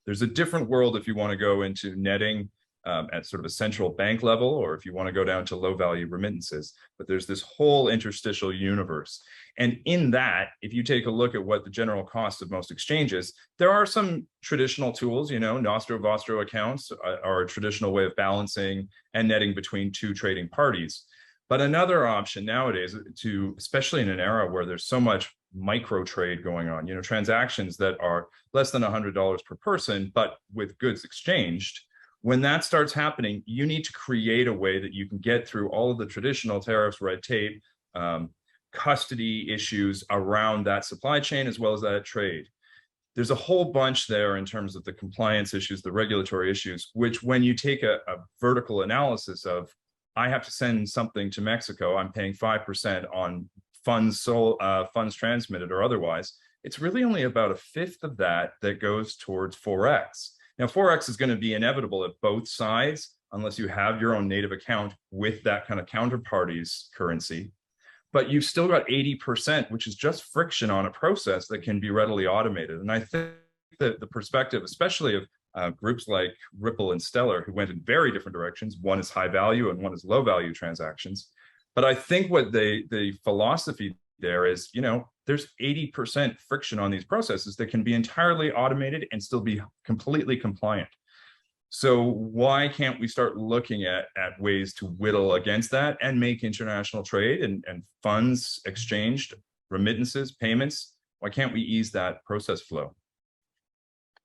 There's a different world if you want to go into netting at sort of a central bank level, or if you want to go down to low value remittances. But there's this whole interstitial universe. And in that, if you take a look at what the general cost of most exchanges, there are some traditional tools, Nostro Vostro accounts are a traditional way of balancing and netting between two trading parties. But another option nowadays, especially in an era where there's so much micro trade going on, transactions that are less than $100 per person, but with goods exchanged, when that starts happening, you need to create a way that you can get through all of the traditional tariffs, red tape, custody issues around that supply chain, as well as that trade. There's a whole bunch there in terms of the compliance issues, the regulatory issues, which when you take a vertical analysis of, I have to send something to Mexico, I'm paying 5% on funds transmitted or otherwise, it's really only about a fifth of that goes towards Forex. Now, Forex is going to be inevitable at both sides, unless you have your own native account with that kind of counterparty's currency. But you've still got 80%, which is just friction on a process that can be readily automated. And I think that the perspective, especially of groups like Ripple and Stellar, who went in very different directions, one is high value and one is low value transactions. But I think what the philosophy there is, there's 80% friction on these processes that can be entirely automated and still be completely compliant. So why can't we start looking at ways to whittle against that and make international trade and funds exchanged, remittances, payments? Why can't we ease that process flow?